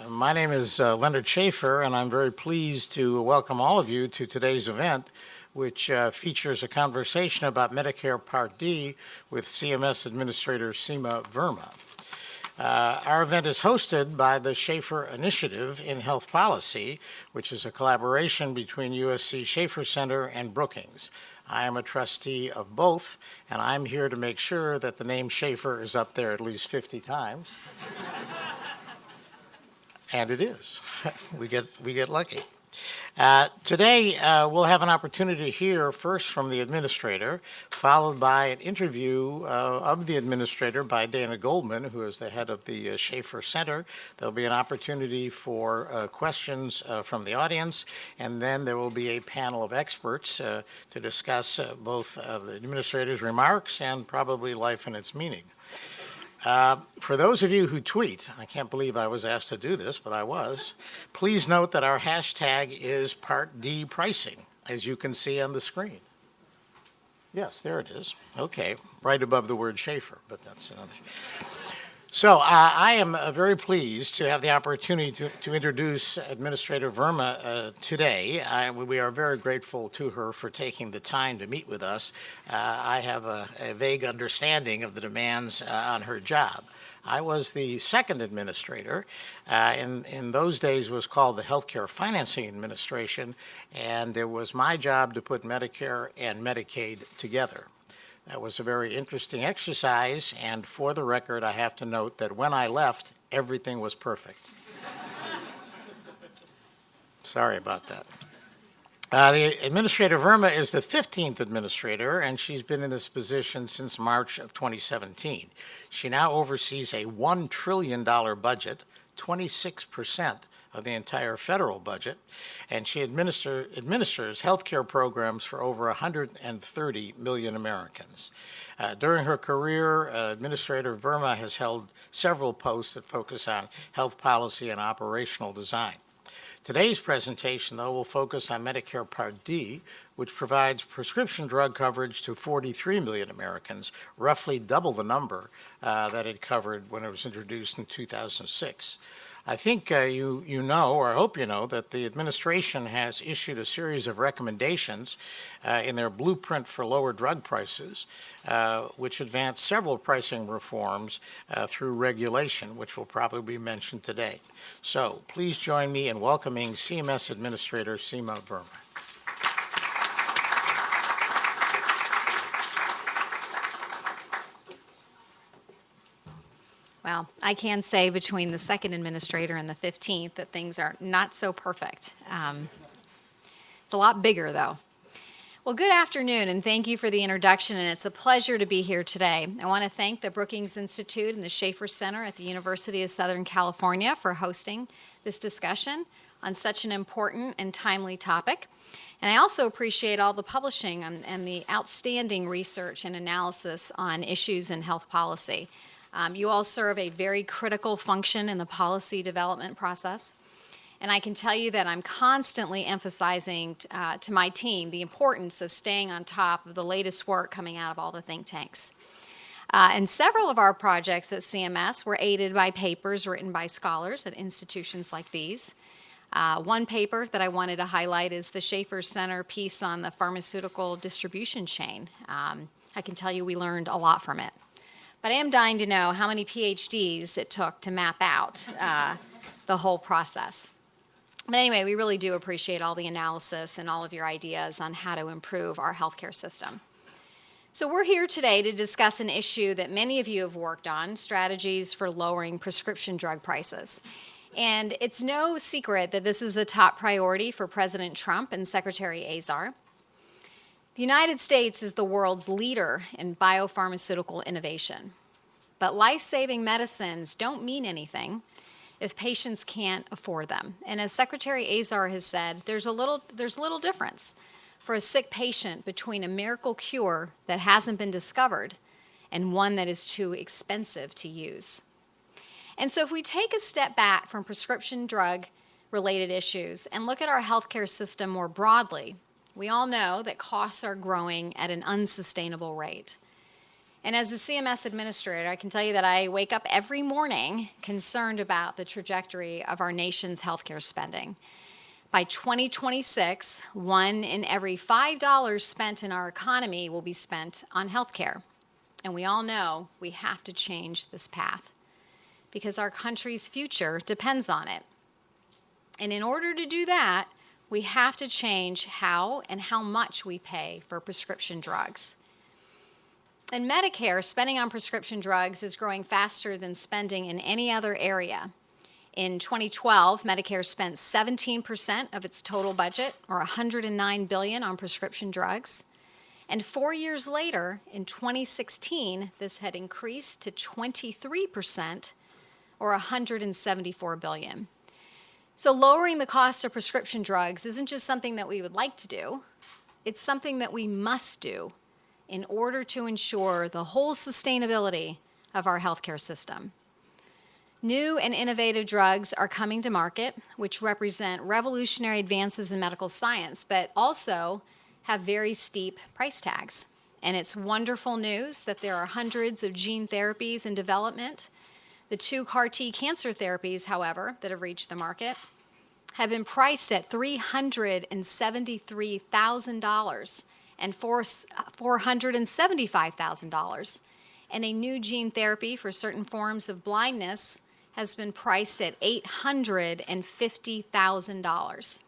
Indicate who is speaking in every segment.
Speaker 1: My name is Leonard Schaeffer, and I'm very pleased to welcome all of you to today's event, which features a conversation about Medicare Part D with CMS Administrator Seema Verma. Our event is hosted by the Schaeffer Initiative in Health Policy, which is a collaboration between USC Schaeffer Center and Brookings. I am a trustee of both, and I'm here to make sure that the name Schaeffer is up there at least 50 times. And it is. We get lucky. Today, we'll have an opportunity to hear first from the administrator, followed by an interview of the administrator by Dana Goldman, who is the head of the Schaeffer Center. There'll be an opportunity for questions from the audience, and then there will be a panel of experts to discuss both the administrator's remarks and probably life and its meaning. For those of you who tweet, I can't believe I was asked to do this, but I was, please note that our hashtag is Part D pricing, as you can see on the screen. Yes, there it is. Okay, right above the word Schaeffer, but that's another. So I am very pleased to have the opportunity to introduce Administrator Verma today. We are very grateful to her for taking the time to meet with us. I have a vague understanding of the demands on her job. I was the second administrator. In those days, it was called the Healthcare Financing Administration, and it was my job to put Medicare and Medicaid together. That was a very interesting exercise, and for the record, I have to note that when I left, everything was perfect. Sorry about that. The Administrator Verma is the 15th administrator, and she's been in this position since March of 2017. She now oversees a $1 trillion budget, 26% of the entire federal budget, and she administers health care programs for over 130 million Americans. During her career, Administrator Verma has held several posts that focus on health policy and operational design. Today's presentation, though, will focus on Medicare Part D, which provides prescription drug coverage to 43 million Americans, roughly double the number that it covered when it was introduced in 2006. I think you know, or I hope you know, that the administration has issued a series of recommendations in their blueprint for lower drug prices, which advance several pricing reforms through regulation, which will probably be mentioned today. So please join me in welcoming CMS Administrator Seema Verma.
Speaker 2: Well, I can say between the second administrator and the 15th that things are not so perfect. It's a lot bigger, though. Well, good afternoon, and thank you for the introduction, and it's a pleasure to be here today. I want to thank the Brookings Institute and the Schaeffer Center at the University of Southern California for hosting this discussion on such an important and timely topic. And I also appreciate all the publishing and the outstanding research and analysis on issues in health policy. You all serve a very critical function in the policy development process. And I can tell you that I'm constantly emphasizing to my team the importance of staying on top of the latest work coming out of all the think tanks. And several of our projects at CMS were aided by papers written by scholars at institutions like these. One paper that I wanted to highlight is the Schaeffer Center piece on the pharmaceutical distribution chain. I can tell you we learned a lot from it. But I am dying to know how many PhDs it took to map out the whole process. But anyway, we really do appreciate all the analysis and all of your ideas on how to improve our healthcare system. So we're here today to discuss an issue that many of you have worked on, strategies for lowering prescription drug prices. And it's no secret that this is a top priority for President Trump and Secretary Azar. The United States is the world's leader in biopharmaceutical innovation. But life-saving medicines don't mean anything if patients can't afford them. And as Secretary Azar has said, there's little difference for a sick patient between a miracle cure that hasn't been discovered and one that is too expensive to use. And so if we take a step back from prescription drug-related issues and look at our healthcare system more broadly, we all know that costs are growing at an unsustainable rate. And as a CMS administrator, I can tell you that I wake up every morning concerned about the trajectory of our nation's healthcare spending. By 2026, 1 in every $5 spent in our economy will be spent on healthcare. And we all know we have to change this path because our country's future depends on it. And in order to do that, we have to change how and how much we pay for prescription drugs. In Medicare, spending on prescription drugs is growing faster than spending in any other area. In 2012, Medicare spent 17% of its total budget, or $109 billion, on prescription drugs. And 4 years later, in 2016, this had increased to 23%, or $174 billion. So lowering the cost of prescription drugs isn't just something that we would like to do, it's something that we must do in order to ensure the whole sustainability of our healthcare system. New and innovative drugs are coming to market, which represent revolutionary advances in medical science, but also have very steep price tags. And it's wonderful news that there are hundreds of gene therapies in development. The 2 CAR T cancer therapies, however, that have reached the market have been priced at $373,000 and $475,000. And a new gene therapy for certain forms of blindness has been priced at $850,000.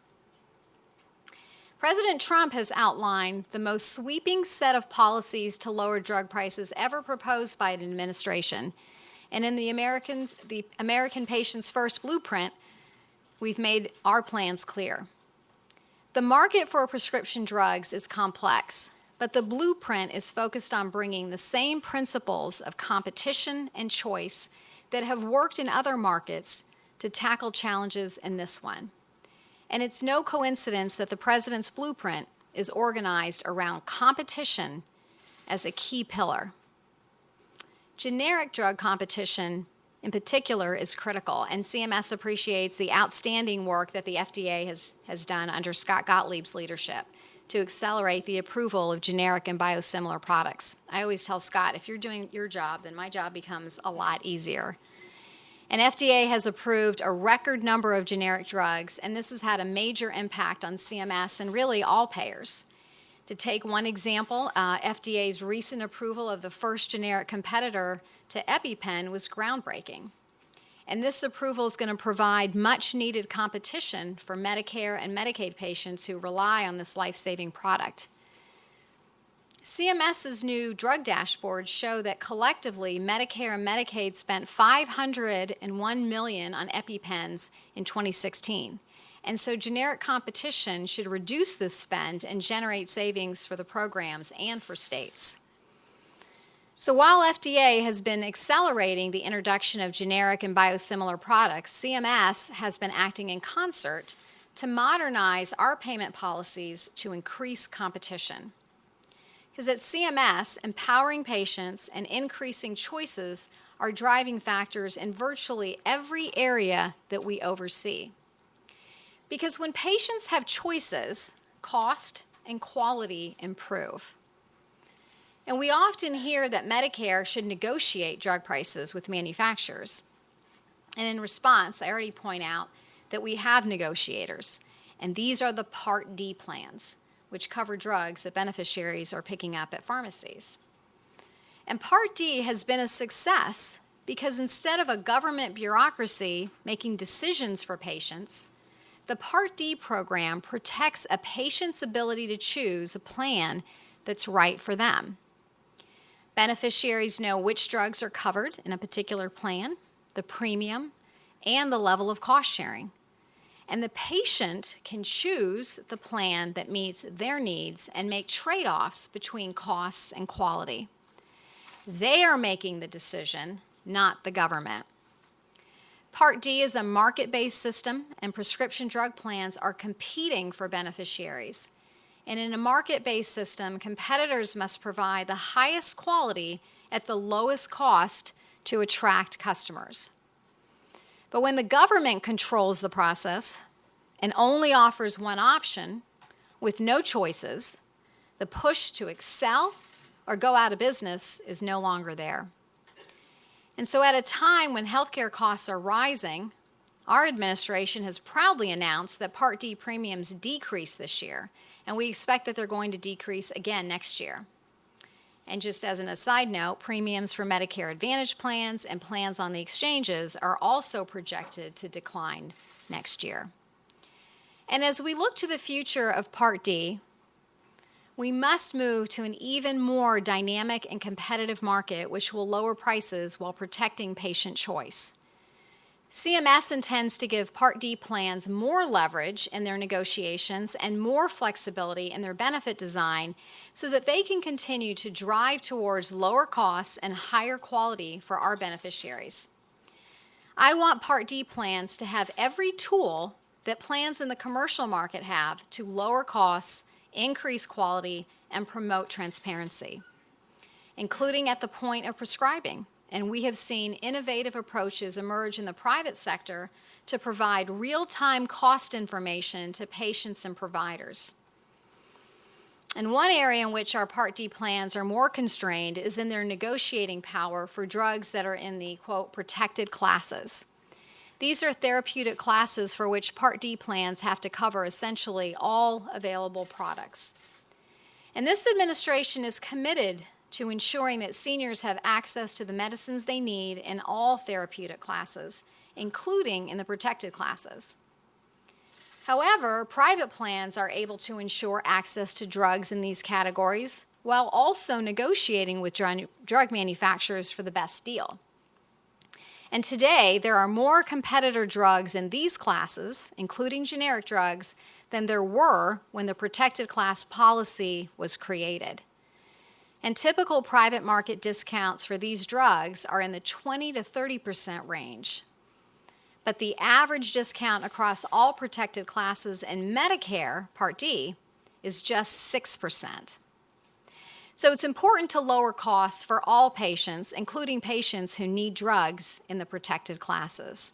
Speaker 2: President Trump has outlined the most sweeping set of policies to lower drug prices ever proposed by an administration. And in the American Patients First blueprint, we've made our plans clear. The market for prescription drugs is complex, but the blueprint is focused on bringing the same principles of competition and choice that have worked in other markets to tackle challenges in this one. And it's no coincidence that the President's blueprint is organized around competition as a key pillar. Generic drug competition in particular is critical, and CMS appreciates the outstanding work that the FDA has done under Scott Gottlieb's leadership to accelerate the approval of generic and biosimilar products. I always tell Scott, if you're doing your job, then my job becomes a lot easier. And FDA has approved a record number of generic drugs, and this has had a major impact on CMS and really all payers. To take one example, FDA's recent approval of the first generic competitor to EpiPen was groundbreaking. And this approval is going to provide much-needed competition for Medicare and Medicaid patients who rely on this life-saving product. CMS's new drug dashboards show that collectively, Medicare and Medicaid spent $501 million on EpiPens in 2016. And so generic competition should reduce this spend and generate savings for the programs and for states. So while FDA has been accelerating the introduction of generic and biosimilar products, CMS has been acting in concert to modernize our payment policies to increase competition. Because at CMS, empowering patients and increasing choices are driving factors in virtually every area that we oversee. Because when patients have choices, cost and quality improve. And we often hear that Medicare should negotiate drug prices with manufacturers. And in response, I already point out that we have negotiators, and these are the Part D plans, which cover drugs that beneficiaries are picking up at pharmacies. And Part D has been a success because instead of a government bureaucracy making decisions for patients, the Part D program protects a patient's ability to choose a plan that's right for them. Beneficiaries know which drugs are covered in a particular plan, the premium, and the level of cost sharing. And the patient can choose the plan that meets their needs and make trade-offs between costs and quality. They are making the decision, not the government. Part D is a market-based system, and prescription drug plans are competing for beneficiaries. And in a market-based system, competitors must provide the highest quality at the lowest cost to attract customers. But when the government controls the process and only offers one option with no choices, the push to excel or go out of business is no longer there. And so at a time when healthcare costs are rising, our administration has proudly announced that Part D premiums decreased this year, and we expect that they're going to decrease again next year. And just as an aside note, premiums for Medicare Advantage plans and plans on the exchanges are also projected to decline next year. And as we look to the future of Part D, we must move to an even more dynamic and competitive market which will lower prices while protecting patient choice. CMS intends to give Part D plans more leverage in their negotiations and more flexibility in their benefit design so that they can continue to drive towards lower costs and higher quality for our beneficiaries. I want Part D plans to have every tool that plans in the commercial market have to lower costs, increase quality, and promote transparency, including at the point of prescribing. And we have seen innovative approaches emerge in the private sector to provide real-time cost information to patients and providers. And one area in which our Part D plans are more constrained is in their negotiating power for drugs that are in the, quote, protected classes. These are therapeutic classes for which Part D plans have to cover essentially all available products. And this administration is committed to ensuring that seniors have access to the medicines they need in all therapeutic classes, including in the protected classes. However, private plans are able to ensure access to drugs in these categories while also negotiating with drug manufacturers for the best deal. And today, there are more competitor drugs in these classes, including generic drugs, than there were when the protected class policy was created. And typical private market discounts for these drugs are in the 20 to 30% range. But the average discount across all protected classes in Medicare Part D is just 6%. So it's important to lower costs for all patients, including patients who need drugs in the protected classes.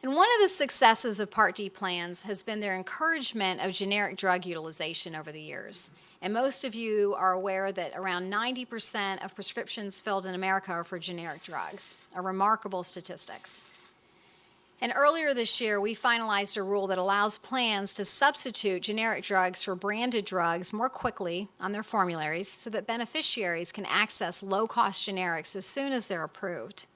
Speaker 2: And one of the successes of Part D plans has been their encouragement of generic drug utilization over the years. And most of you are aware that around 90% of prescriptions filled in America are for generic drugs, a remarkable statistics. And earlier this year, we finalized a rule that allows plans to substitute generic drugs for branded drugs more quickly on their formularies so that beneficiaries can access low-cost generics as soon as they're approved.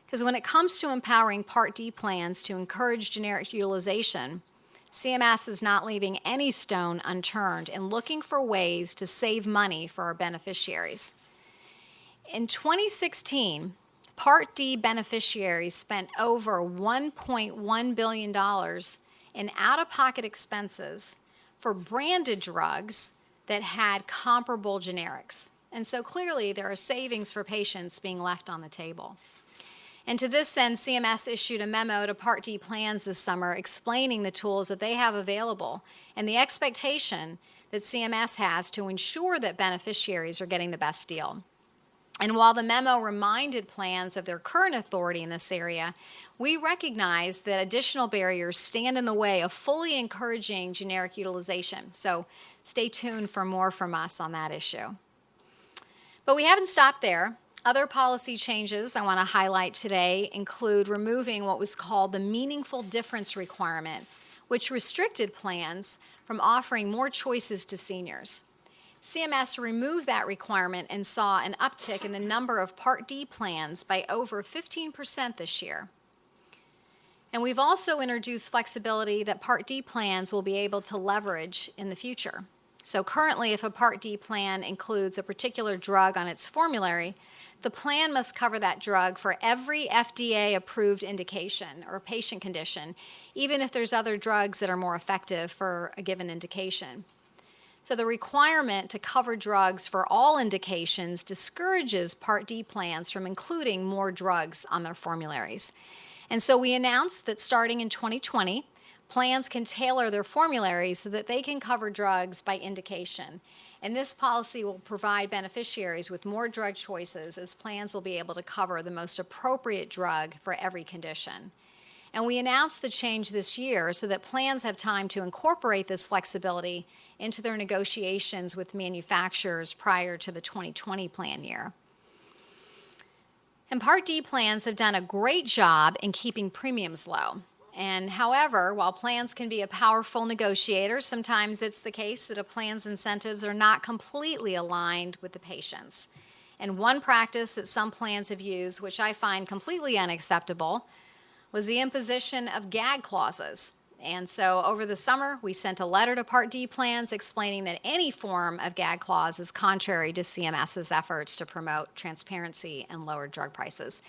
Speaker 2: Because when it comes to empowering Part D plans to encourage generic utilization, CMS is not leaving any stone unturned in looking for ways to save money for our beneficiaries. In 2016, Part D beneficiaries spent over $1.1 billion in out-of-pocket expenses for branded drugs that had comparable generics. And so clearly there are savings for patients being left on the table. And to this end, CMS issued a memo to Part D plans this summer explaining the tools that they have available and the expectation that CMS has to ensure that beneficiaries are getting the best deal. And while the memo reminded plans of their current authority in this area, we recognize that additional barriers stand in the way of fully encouraging generic utilization. So stay tuned for more from us on that issue. But we haven't stopped there. Other policy changes I want to highlight today include removing what was called the meaningful difference requirement, which restricted plans from offering more choices to seniors. CMS removed that requirement and saw an uptick in the number of Part D plans by over 15% this year. And we've also introduced flexibility that Part D plans will be able to leverage in the future. So currently, if a Part D plan includes a particular drug on its formulary, the plan must cover that drug for every FDA-approved indication or patient condition, even if there's other drugs that are more effective for a given indication. So the requirement to cover drugs for all indications discourages Part D plans from including more drugs on their formularies. And so we announced that starting in 2020, plans can tailor their formularies so that they can cover drugs by indication. And this policy will provide beneficiaries with more drug choices as plans will be able to cover the most appropriate drug for every condition. And we announced the change this year so that plans have time to incorporate this flexibility into their negotiations with manufacturers prior to the 2020 plan year. And Part D plans have done a great job in keeping premiums low. And however, while plans can be a powerful negotiator, sometimes it's the case that a plan's incentives are not completely aligned with the patients. And one practice that some plans have used, which I find completely unacceptable, was the imposition of gag clauses. And so over the summer, we sent a letter to Part D plans explaining that any form of gag clause is contrary to CMS's efforts to promote transparency and lower drug prices.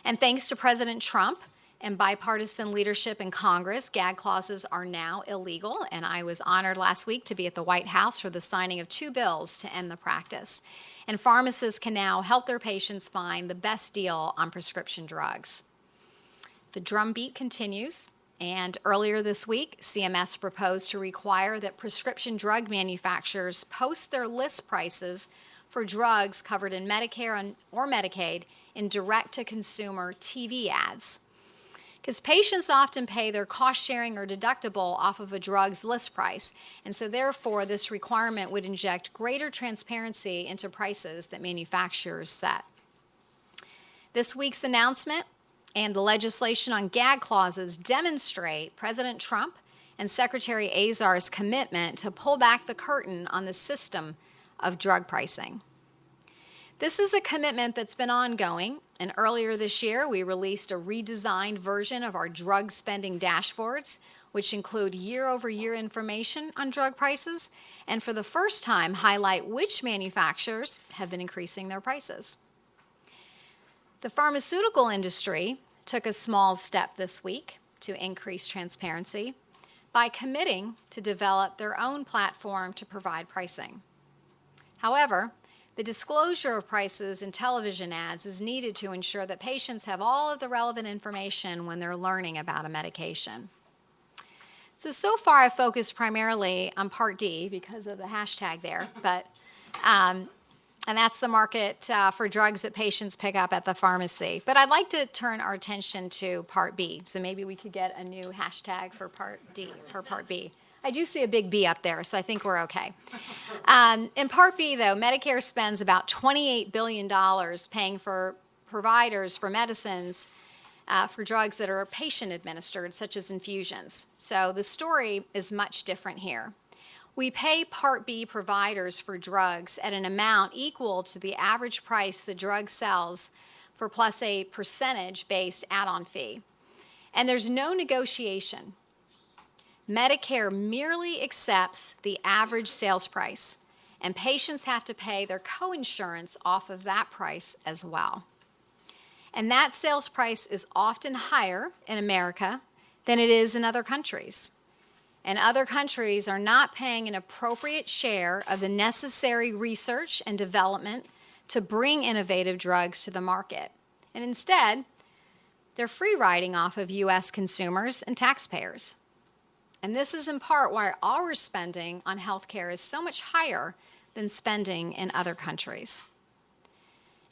Speaker 2: And thanks to President Trump and bipartisan leadership in Congress, gag clauses are now illegal, and I was honored last week to be at the White House for the signing of 2 bills to end the practice. And pharmacists can now help their patients find the best deal on prescription drugs. The drumbeat continues, and earlier this week, CMS proposed to require that prescription drug manufacturers post their list prices for drugs covered in Medicare or Medicaid in direct-to-consumer TV ads. Because patients often pay their cost-sharing or deductible off of a drug's list price, and so therefore this requirement would inject greater transparency into prices that manufacturers set. This week's announcement and the legislation on gag clauses demonstrate President Trump and Secretary Azar's commitment to pull back the curtain on the system of drug pricing. This is a commitment that's been ongoing, and earlier this year we released a redesigned version of our drug spending dashboards, which include year-over-year information on drug prices, and for the first time highlight which manufacturers have been increasing their prices. The pharmaceutical industry took a small step this week to increase transparency by committing to develop their own platform to provide pricing. However, the disclosure of prices in television ads is needed to ensure that patients have all of the relevant information when they're learning about a medication. So far I've focused primarily on Part D because of the hashtag there, and that's the market for drugs that patients pick up at the pharmacy. But I'd like to turn our attention to Part B, so maybe we could get a new hashtag for Part D, for Part B. I do see a big B up there, so I think we're okay. In Part B, though, Medicare spends about $28 billion paying for providers for medicines for drugs that are patient-administered, such as infusions. So the story is much different here. We pay Part B providers for drugs at an amount equal to the average price the drug sells for plus a percentage-based add-on fee. And there's no negotiation. Medicare merely accepts the average sales price, and patients have to pay their coinsurance off of that price as well. And that sales price is often higher in America than it is in other countries. And other countries are not paying an appropriate share of the necessary research and development to bring innovative drugs to the market. And instead, they're free riding off of U.S. consumers and taxpayers. And this is in part why our spending on healthcare is so much higher than spending in other countries.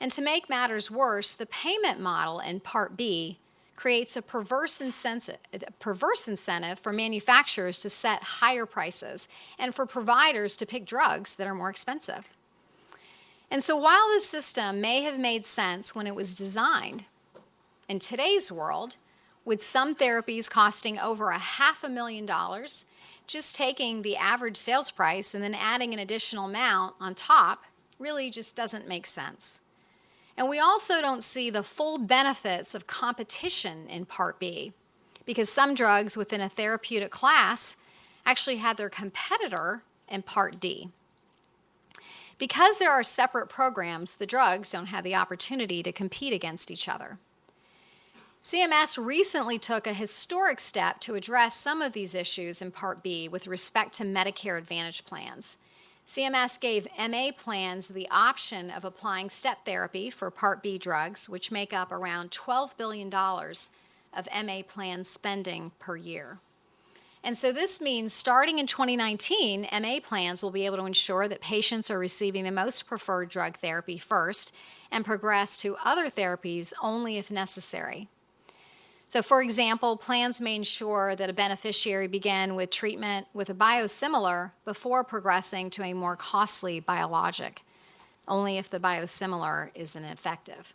Speaker 2: And to make matters worse, the payment model in Part B creates a perverse incentive for manufacturers to set higher prices and for providers to pick drugs that are more expensive. And so while this system may have made sense when it was designed, in today's world, with some therapies costing over $500,000, just taking the average sales price and then adding an additional amount on top really just doesn't make sense. And we also don't see the full benefits of competition in Part B, because some drugs within a therapeutic class actually had their competitor in Part D. Because there are separate programs, the drugs don't have the opportunity to compete against each other. CMS recently took a historic step to address some of these issues in Part B with respect to Medicare Advantage plans. CMS gave MA plans the option of applying step therapy for Part B drugs, which make up around $12 billion of MA plan spending per year. And so this means starting in 2019, MA plans will be able to ensure that patients are receiving the most preferred drug therapy first and progress to other therapies only if necessary. So for example, plans may ensure that a beneficiary begin with treatment with a biosimilar before progressing to a more costly biologic, only if the biosimilar isn't effective.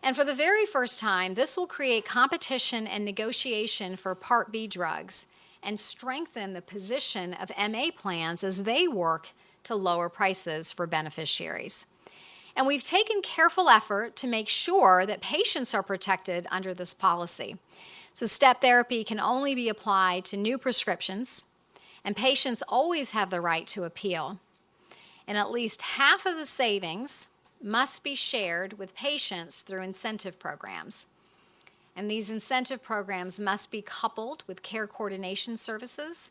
Speaker 2: And for the very first time, this will create competition and negotiation for Part B drugs and strengthen the position of MA plans as they work to lower prices for beneficiaries. And we've taken careful effort to make sure that patients are protected under this policy. So step therapy can only be applied to new prescriptions, and patients always have the right to appeal. And at least half of the savings must be shared with patients through incentive programs. And these incentive programs must be coupled with care coordination services,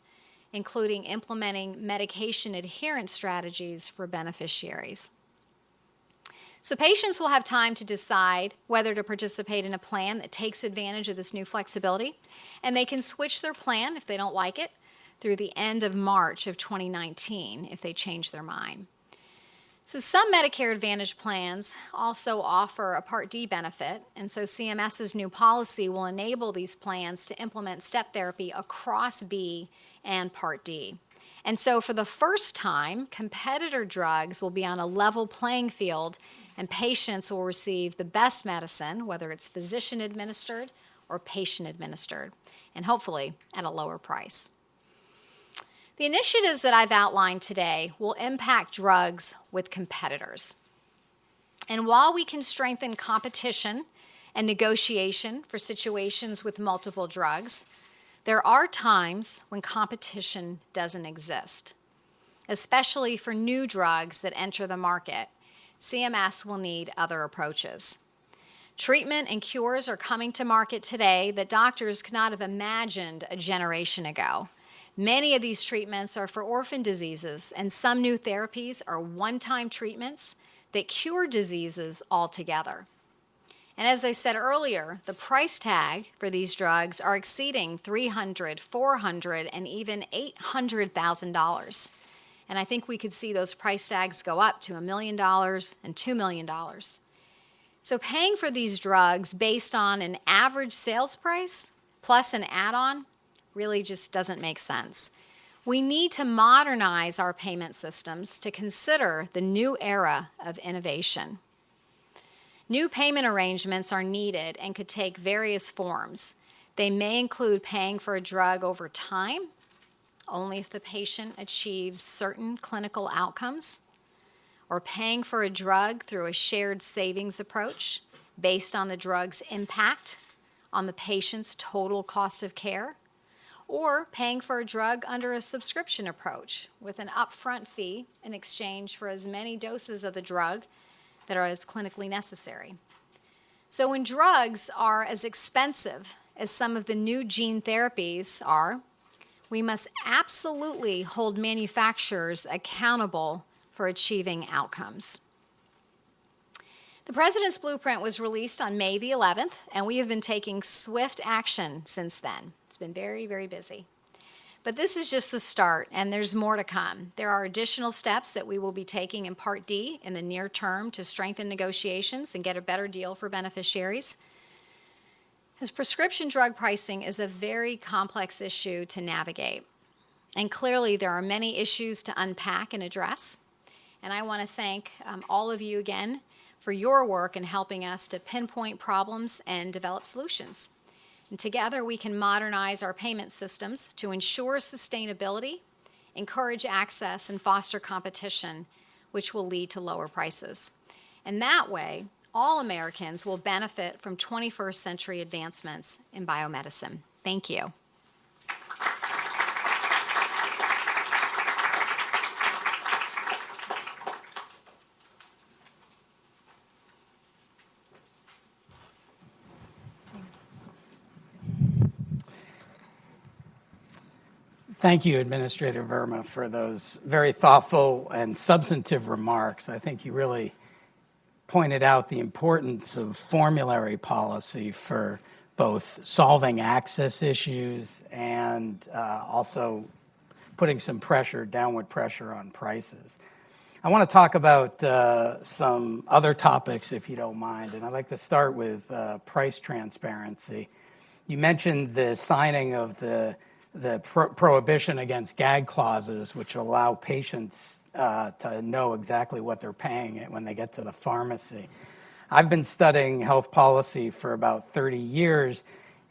Speaker 2: including implementing medication adherence strategies for beneficiaries. So patients will have time to decide whether to participate in a plan that takes advantage of this new flexibility, and they can switch their plan if they don't like it through the end of March of 2019 if they change their mind. So some Medicare Advantage plans also offer a Part D benefit, and so CMS's new policy will enable these plans to implement step therapy across B and Part D. And so for the first time, competitor drugs will be on a level playing field, and patients will receive the best medicine, whether it's physician administered or patient administered, and hopefully at a lower price. The initiatives that I've outlined today will impact drugs with competitors. And while we can strengthen competition and negotiation for situations with multiple drugs, there are times when competition doesn't exist, especially for new drugs that enter the market. CMS will need other approaches. Treatment and cures are coming to market today that doctors could not have imagined a generation ago. Many of these treatments are for orphan diseases, and some new therapies are one-time treatments that cure diseases altogether. And as I said earlier, the price tag for these drugs are exceeding $300,000, $400,000, and even $800,000. And I think we could see those price tags go up to $1 million and $2 million. So paying for these drugs based on an average sales price plus an add-on really just doesn't make sense. We need to modernize our payment systems to consider the new era of innovation. New payment arrangements are needed and could take various forms. They may include paying for a drug over time, only if the patient achieves certain clinical outcomes, or paying for a drug through a shared savings approach based on the drug's impact on the patient's total cost of care, or paying for a drug under a subscription approach with an upfront fee in exchange for as many doses of the drug that are as clinically necessary. So when drugs are as expensive as some of the new gene therapies are, we must absolutely hold manufacturers accountable for achieving outcomes. The President's Blueprint was released on May the 11th, and we have been taking swift action since then. It's been very, very busy. But this is just the start, and there's more to come. There are additional steps that we will be taking in Part D in the near term to strengthen negotiations and get a better deal for beneficiaries. As prescription drug pricing is a very complex issue to navigate. And clearly there are many issues to unpack and address. And I want to thank all of you again for your work in helping us to pinpoint problems and develop solutions. And together we can modernize our payment systems to ensure sustainability, encourage access, and foster competition, which will lead to lower prices. And that way, all Americans will benefit from 21st century advancements in biomedicine. Thank you.
Speaker 3: Thank you, Administrator Verma, for those very thoughtful and substantive remarks. I think you really pointed out the importance of formulary policy for both solving access issues and also putting some pressure, downward pressure on prices. I want to talk about some other topics, if you don't mind, and I'd like to start with price transparency. You mentioned the signing of the prohibition against gag clauses, which allow patients to know exactly what they're paying when they get to the pharmacy. I've been studying health policy for about 30 years,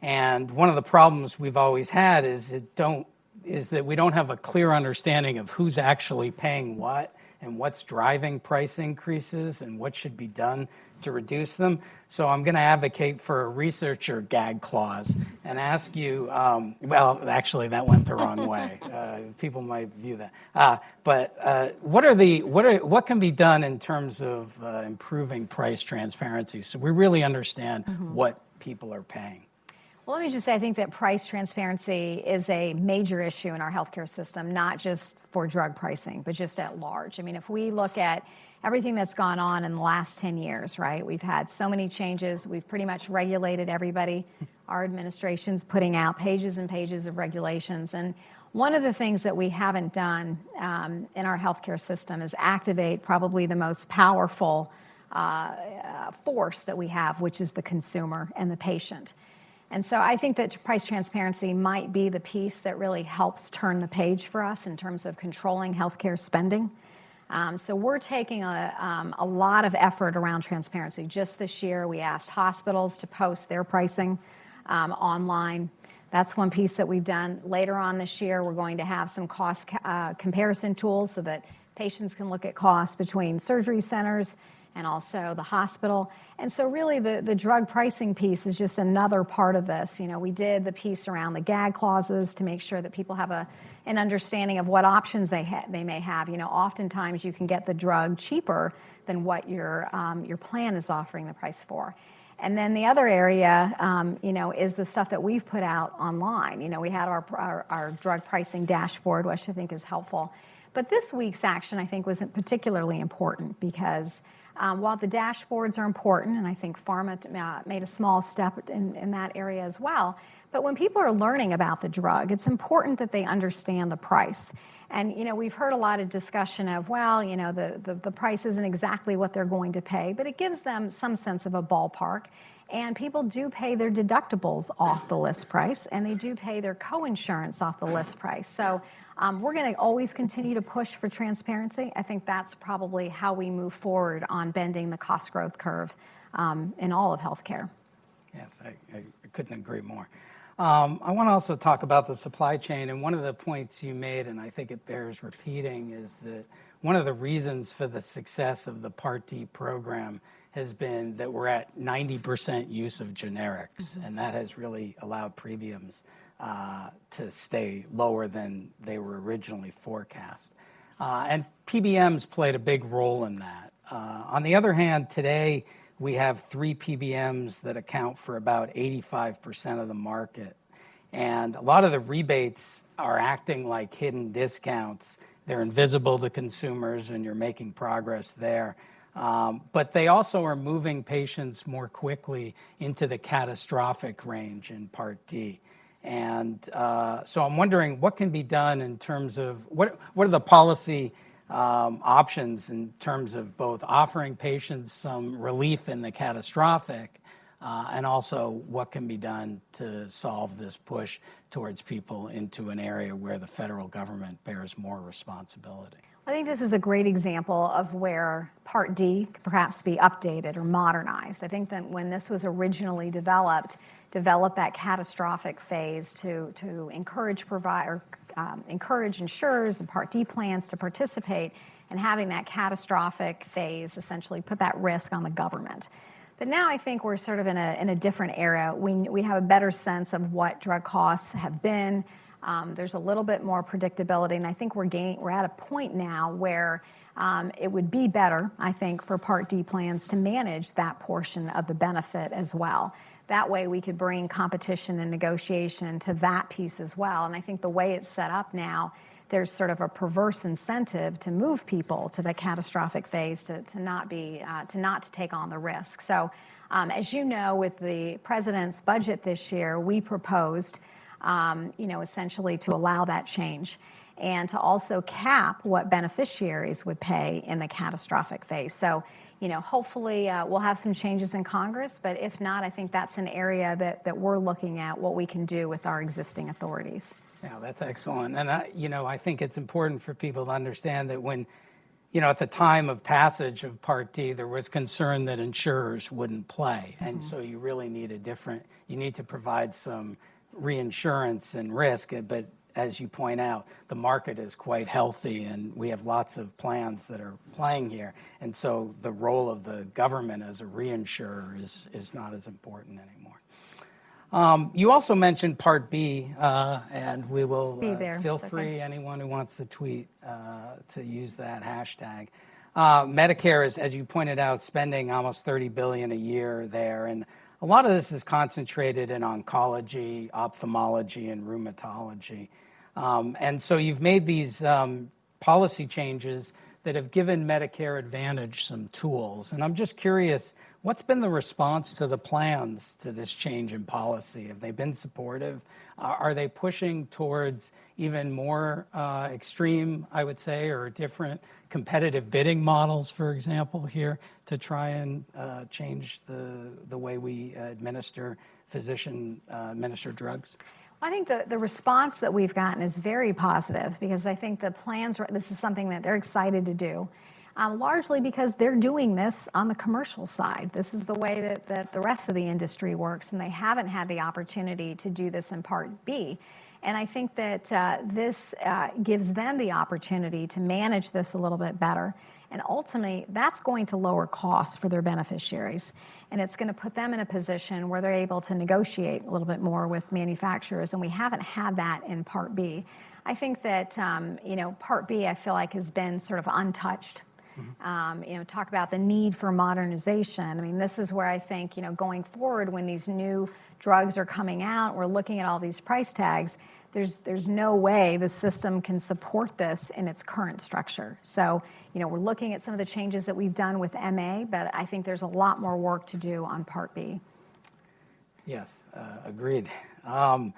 Speaker 3: and one of the problems we've always had is that we don't have a clear understanding of who's actually paying what and what's driving price increases and what should be done to reduce them. So I'm going to advocate for a researcher gag clause and ask you, well, actually that went the wrong way. People might view that. But what can be done in terms of improving price transparency so we really understand what people are paying?
Speaker 4: Well, let me just say, I think that price transparency is a major issue in our healthcare system, not just for drug pricing, but just at large. I mean, if we look at everything that's gone on in the last 10 years, right? We've had so many changes. We've pretty much regulated everybody. Our administration's putting out pages and pages of regulations. And one of the things that we haven't done in our healthcare system is activate probably the most powerful force that we have, which is the consumer and the patient. And so I think that price transparency might be the piece that really helps turn the page for us in terms of controlling healthcare spending. So we're taking a lot of effort around transparency. Just this year, we asked hospitals to post their pricing online. That's one piece that we've done. Later on this year, we're going to have some cost comparison tools so that patients can look at costs between surgery centers and also the hospital. And so really the drug pricing piece is just another part of this. You know, we did the piece around the gag clauses to make sure that people have an understanding of what options they may have. You know, oftentimes you can get the drug cheaper than what your plan is offering the price for. And then the other area, is the stuff that we've put out online. You know, we had our drug pricing dashboard, which I think is helpful. But this week's action, I think, was particularly important because while the dashboards are important, and I think pharma made a small step in that area as well, but when people are learning about the drug, it's important that they understand the price. And, you know, we've heard a lot of discussion of, well, you know, the price isn't exactly what they're going to pay, but it gives them some sense of a ballpark. And people do pay their deductibles off the list price, and they do pay their coinsurance off the list price. So we're going to always continue to push for transparency. I think that's probably how we move forward on bending the cost growth curve in all of healthcare.
Speaker 3: Yes, I couldn't agree more. I want to also talk about the supply chain, and one of the points you made, and I think it bears repeating, is that one of the reasons for the success of the Part D program has been that we're at 90% use of generics, and that has really allowed premiums to stay lower than they were originally forecast. And PBMs played a big role in that. On the other hand, today we have 3 PBMs that account for about 85% of the market. And a lot of the rebates are acting like hidden discounts. They're invisible to consumers, and you're making progress there. But they also are moving patients more quickly into the catastrophic range in Part D. And so I'm wondering what can be done in terms of what are the policy options in terms of both offering patients some relief in the catastrophic and also what can be done to solve this push towards people into an area where the federal government bears more responsibility.
Speaker 4: I think this is a great example of where Part D could perhaps be updated or modernized. I think that when this was originally developed that catastrophic phase to encourage encourage insurers and Part D plans to participate, and having that catastrophic phase essentially put that risk on the government. But now I think we're sort of in a different era. We have a better sense of what drug costs have been. There's a little bit more predictability, and I think we're at a point now where it would be better, I think, for Part D plans to manage that portion of the benefit as well. That way we could bring competition and negotiation to that piece as well. And I think the way it's set up now, there's sort of a perverse incentive to move people to the catastrophic phase to not take on the risk. So as you know, with the president's budget this year, we proposed essentially to allow that change and to also cap what beneficiaries would pay in the catastrophic phase. So, hopefully we'll have some changes in Congress, but if not, I think that's an area that we're looking at what we can do with our existing authorities.
Speaker 3: Yeah, that's excellent. And I think it's important for people to understand that when, at the time of passage of Part D, there was concern that insurers wouldn't play. And so you really need you need to provide some reinsurance and risk, but as you point out, the market is quite healthy and we have lots of plans that are playing here. And so the role of the government as a reinsurer is not as important anymore. You also mentioned Part B, and we will feel free, anyone who wants to tweet, to use that hashtag. Medicare is, as you pointed out, spending almost $30 billion a year there, and a lot of this is concentrated in oncology, ophthalmology, and rheumatology. And so you've made these policy changes that have given Medicare Advantage some tools. And I'm just curious, what's been the response to the plans to this change in policy? Have they been supportive? Are they pushing towards even more extreme, I would say, or different competitive bidding models, for example, here to try and change the way we administer physician-administered drugs?
Speaker 4: I think the response that we've gotten is very positive because I think the plans, this is something that they're excited to do, largely because they're doing this on the commercial side. This is the way that the rest of the industry works, and they haven't had the opportunity to do this in Part B. And I think that this gives them the opportunity to manage this a little bit better. And ultimately, that's going to lower costs for their beneficiaries. And it's going to put them in a position where they're able to negotiate a little bit more with manufacturers. And we haven't had that in Part B. I think that, Part B, I feel like, has been sort of untouched. Talk about the need for modernization. I mean, this is where I think, going forward, when these new drugs are coming out, we're looking at all these price tags, there's no way the system can support this in its current structure. So, we're looking at some of the changes that we've done with MA, but I think there's a lot more work to do on Part B.
Speaker 3: Yes, agreed. And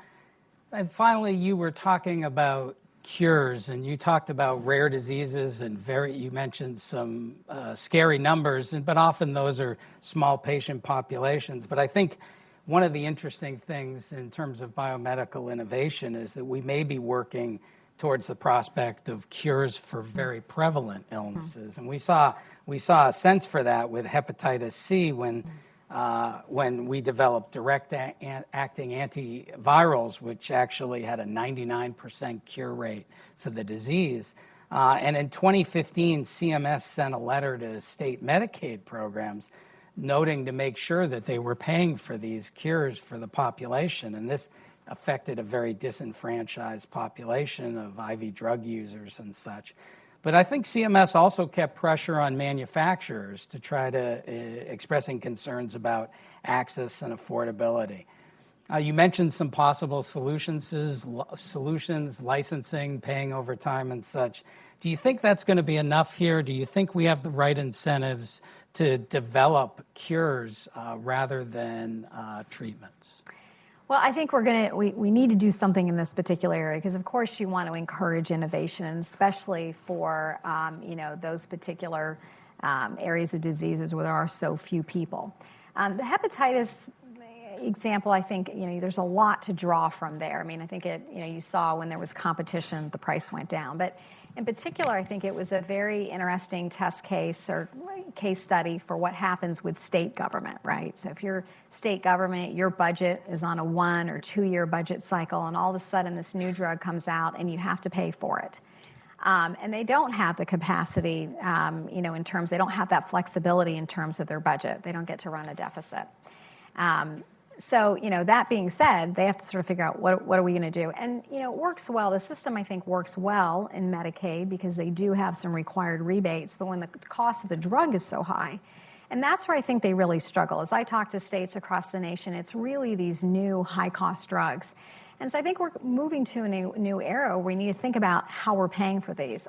Speaker 3: finally, you were talking about cures, and you talked about rare diseases, and you mentioned some scary numbers, but often those are small patient populations. But I think one of the interesting things in terms of biomedical innovation is that we may be working towards the prospect of cures for very prevalent illnesses. And we saw a sense for that with hepatitis C when we developed direct-acting antivirals, which actually had a 99% cure rate for the disease. And in 2015, CMS sent a letter to state Medicaid programs noting to make sure that they were paying for these cures for the population. And this affected a very disenfranchised population of IV drug users and such. But I think CMS also kept pressure on manufacturers to try to expressing concerns about access and affordability. You mentioned some possible solutions, licensing, paying over time and such. Do you think that's going to be enough here? Do you think we have the right incentives to develop cures rather than treatments?
Speaker 4: Well, I think we need to do something in this particular area because, of course, you want to encourage innovation, especially for those particular areas of diseases where there are so few people. The hepatitis example, I think there's a lot to draw from there. I mean, I think you saw when there was competition, the price went down, but in particular, I think it was a very interesting test case or case study for what happens with state government, right? So if you're state government, your budget is on a 1 or 2 year budget cycle, and all of a sudden this new drug comes out and you have to pay for it. And they don't have the capacity, in terms, they don't have that flexibility in terms of their budget. They don't get to run a deficit. So, that being said, they have to sort of figure out what are we going to do? And, it works well. The system, I think, works well in Medicaid because they do have some required rebates. But when the cost of the drug is so high, and that's where I think they really struggle. As I talk to states across the nation, it's really these new high-cost drugs. And so I think we're moving to a new era where we need to think about how we're paying for these.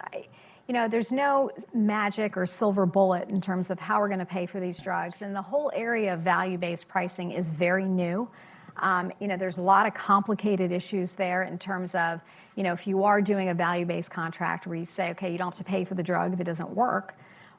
Speaker 4: There's no magic or silver bullet in terms of how we're going to pay for these drugs. And the whole area of value-based pricing is very new. There's a lot of complicated issues there in terms of, if you are doing a value-based contract where you say, okay, you don't have to pay for the drug if it doesn't work.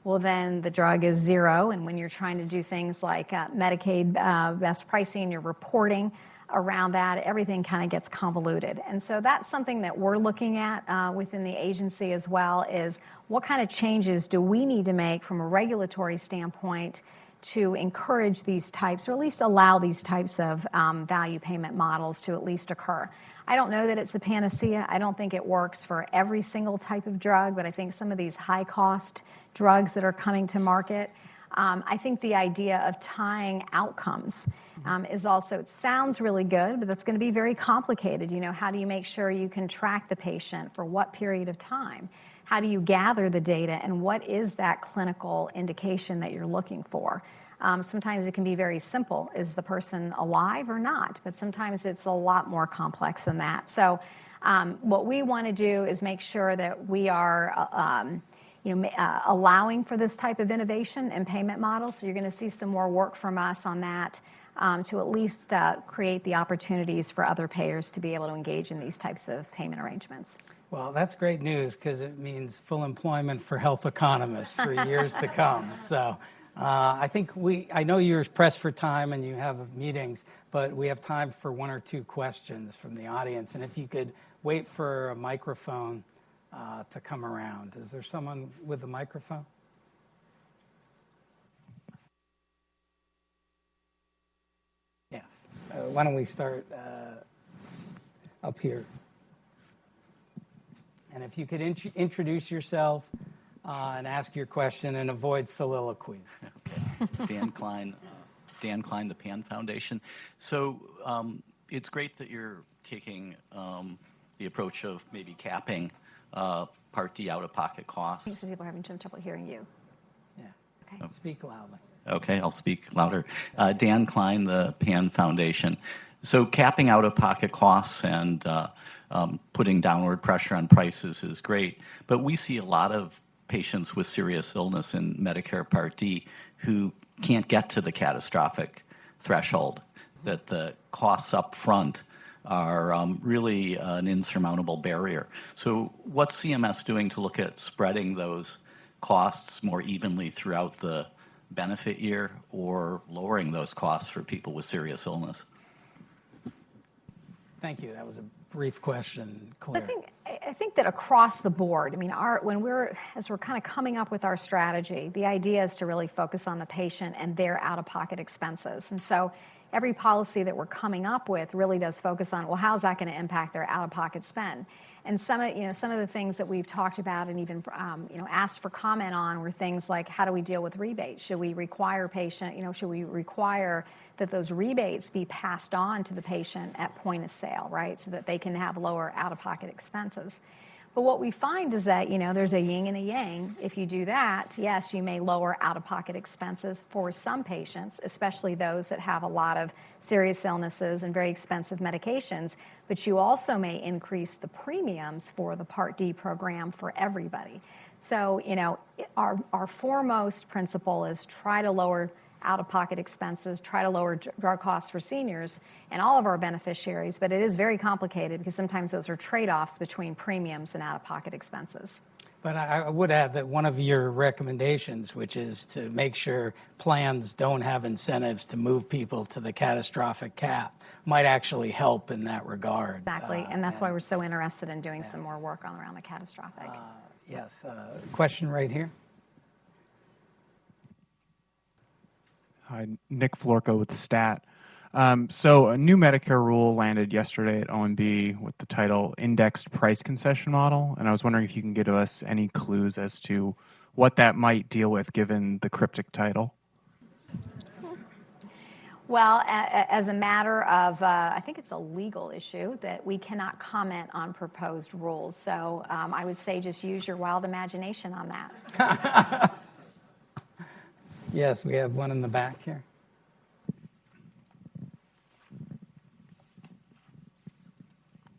Speaker 4: well, then the drug is zero. And when you're trying to do things like Medicaid best pricing, you're reporting around that, everything kind of gets convoluted. And so that's something that we're looking at within the agency as well, is what kind of changes do we need to make from a regulatory standpoint to encourage these types, or at least allow these types of value payment models to at least occur. I don't know that it's a panacea. I don't think it works for every single type of drug, but I think some of these high-cost drugs that are coming to market, I think the idea of tying outcomes is also, it sounds really good, but that's going to be very complicated. You know, how do you make sure you can track the patient for what period of time? How do you gather the data, and what is that clinical indication that you're looking for? Sometimes it can be very simple. Is the person alive or not? But sometimes it's a lot more complex than that. So what we want to do is make sure that we are allowing for this type of innovation and payment models. So you're going to see some more work from us on that to at least create the opportunities for other payers to be able to engage in these types of payment arrangements.
Speaker 3: Well, that's great news, because it means full employment for health economists for years to come. So I think I know you're pressed for time and you have meetings, but we have time for one or two questions from the audience. And if you could wait for a microphone to come around. Is there someone with a microphone? Yes. Why don't we start up here? And if you could introduce yourself and ask your question and avoid soliloquies.
Speaker 5: Okay. Dan Klein, the PAN Foundation. So it's great that you're taking the approach of maybe capping Part D out-of-pocket costs.
Speaker 4: I think some people are having trouble hearing you.
Speaker 3: Yeah.
Speaker 4: Okay.
Speaker 3: Speak loudly.
Speaker 5: Okay, I'll speak louder. Dan Klein, the PAN Foundation. So capping out-of-pocket costs and putting downward pressure on prices is great, but we see a lot of patients with serious illness in Medicare Part D who can't get to the catastrophic threshold, that the costs up front are really an insurmountable barrier. So what's CMS doing to look at spreading those costs more evenly throughout the benefit year, or lowering those costs for people with serious illness?
Speaker 3: Thank you. That was a brief question, Claire.
Speaker 4: I think that across the board, I mean, as we're kind of coming up with our strategy, the idea is to really focus on the patient and their out-of-pocket expenses. And so every policy that we're coming up with really does focus on, well, how's that going to impact their out-of-pocket spend? And some of the things that we've talked about and even asked for comment on were things like, how do we deal with rebates? Should we require should we require that those rebates be passed on to the patient at point of sale, right? So that they can have lower out-of-pocket expenses. But what we find is that, there's a yin and a yang. If you do that, yes, you may lower out-of-pocket expenses for some patients, especially those that have a lot of serious illnesses and very expensive medications, but you also may increase the premiums for the Part D program for everybody. So, our foremost principle is try to lower out-of-pocket expenses, try to lower drug costs for seniors and all of our beneficiaries, but it is very complicated because sometimes those are trade-offs between premiums and out-of-pocket expenses.
Speaker 3: But I would add that one of your recommendations, which is to make sure plans don't have incentives to move people to the catastrophic cap, might actually help in that regard.
Speaker 4: Exactly, and that's why we're so interested in doing some more work around the catastrophic.
Speaker 3: Yes, question right here.
Speaker 6: Hi, Nick Florco with STAT. So a new Medicare rule landed yesterday at OMB with the title Indexed Price Concession Model, and I was wondering if you can give us any clues as to what that might deal with given the cryptic title.
Speaker 4: Well, as a matter of, I think it's a legal issue that we cannot comment on proposed rules. So I would say just use your wild imagination on that.
Speaker 3: Yes, we have one in the back here.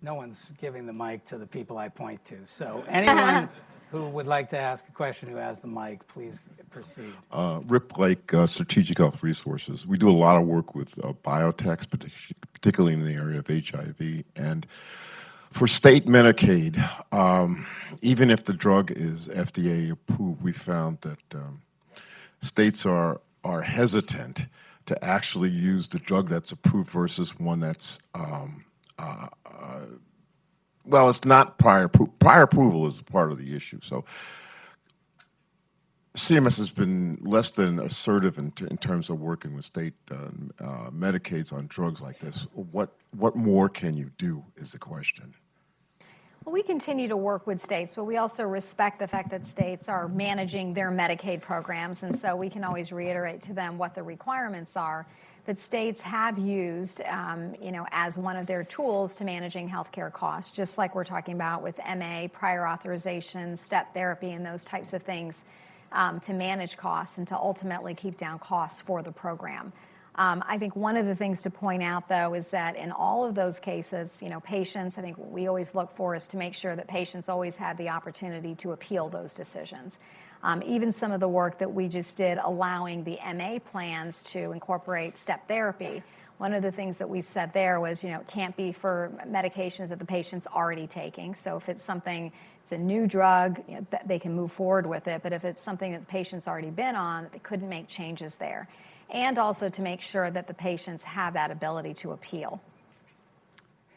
Speaker 3: No one's giving the mic to the people I point to. So anyone who would like to ask a question who has the mic, please proceed.
Speaker 7: Rip Lake Strategic Health Resources. We do a lot of work with biotechs, particularly in the area of HIV. And For state Medicaid, even if the drug is FDA approved, we found that states are hesitant to actually use the drug that's approved versus one that's well, it's not prior approval is part of the issue. So CMS has been less than assertive in terms of working with state Medicaids on drugs like this. What more can you do is the question.
Speaker 4: Well, we continue to work with states, but we also respect the fact that states are managing their Medicaid programs, and so we can always reiterate to them what the requirements are. But states have used, as one of their tools to managing healthcare costs, just like we're talking about with MA, prior authorization, step therapy, and those types of things to manage costs and to ultimately keep down costs for the program. I think one of the things to point out, though, is that in all of those cases, patients, I think what we always look for is to make sure that patients always have the opportunity to appeal those decisions. Even some of the work that we just did allowing the MA plans to incorporate step therapy, one of the things that we said there was, it can't be for medications that the patient's already taking. So if it's something, it's a new drug, they can move forward with it. But if it's something that the patient's already been on, they couldn't make changes there. And also to make sure that the patients have that ability to appeal.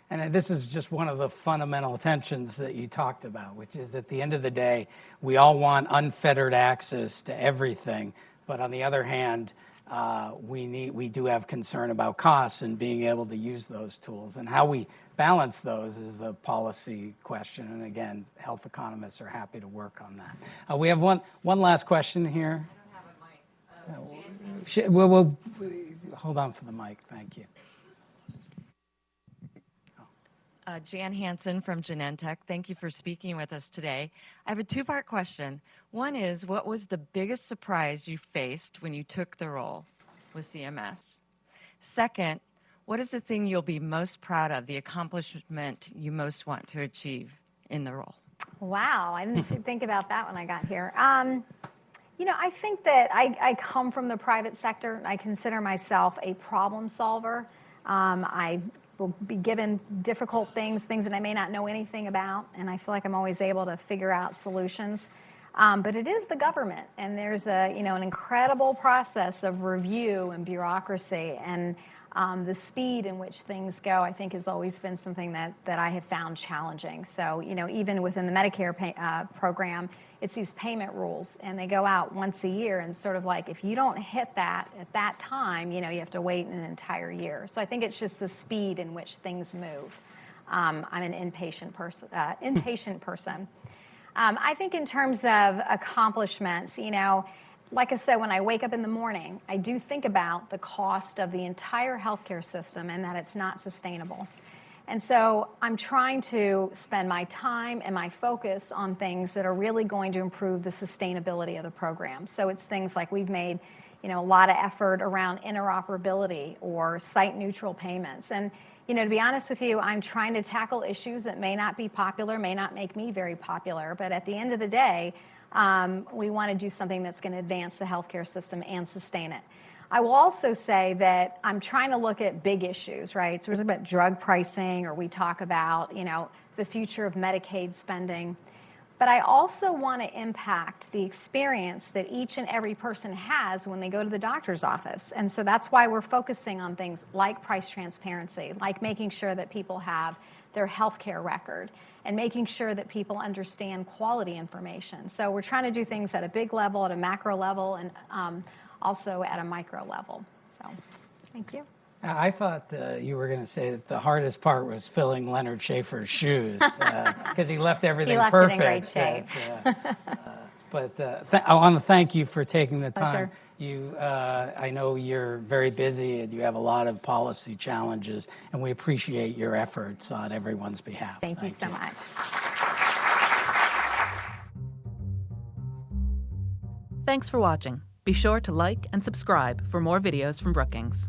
Speaker 3: And this is just one of the fundamental tensions that you talked about, which is at the end of the day, we all want unfettered access to everything. But on the other hand, we do have concern about costs and being able to use those tools. And how we balance those is a policy question. And again, health economists are happy to work on that. We have one last question here. We'll hold on for the mic. Thank you.
Speaker 8: Jan Hansen from Genentech. Thank you for speaking with us today. I have a two-part question. One is, what was the biggest surprise you faced when you took the role with CMS? Second, what is the thing you'll be most proud of, the accomplishment you most want to achieve in the role?
Speaker 4: Wow, I didn't think about that when I got here. I think that I come from the private sector, and I consider myself a problem solver. I will be given difficult things that I may not know anything about, and I feel like I'm always able to figure out solutions. But it is the government, and there's an incredible process of review and bureaucracy, and the speed in which things go, I think, has always been something that I have found challenging. So, even within the Medicare program, it's these payment rules, and they go out once a year, and sort of like if you don't hit that at that time, you have to wait an entire year. So I think it's just the speed in which things move. I'm an impatient person. I think in terms of accomplishments, like I said, when I wake up in the morning, I do think about the cost of the entire healthcare system and that it's not sustainable. And so I'm trying to spend my time and my focus on things that are really going to improve the sustainability of the program. So it's things like we've made, a lot of effort around interoperability or site-neutral payments. And, to be honest with you, I'm trying to tackle issues that may not be popular, may not make me very popular, but at the end of the day, we want to do something that's going to advance the healthcare system and sustain it. I will also say that I'm trying to look at big issues, right? So we're talking about drug pricing, or we talk about, the future of Medicaid spending. But I also want to impact the experience that each and every person has when they go to the doctor's office. And so that's why we're focusing on things like price transparency, like making sure that people have their healthcare record, and making sure that people understand quality information. So we're trying to do things at a big level, at a macro level, and also at a micro level. So, thank you.
Speaker 3: I thought you were going to say that the hardest part was filling Leonard Schaefer's shoes because he left everything perfect.
Speaker 4: He left it in great shape.
Speaker 3: But I want to thank you for taking the time.
Speaker 4: Pleasure.
Speaker 3: I know you're very busy and you have a lot of policy challenges, and we appreciate your efforts on everyone's behalf.
Speaker 4: Thank you so much.
Speaker 9: Thanks for watching. Be sure to like and subscribe for more videos from Brookings.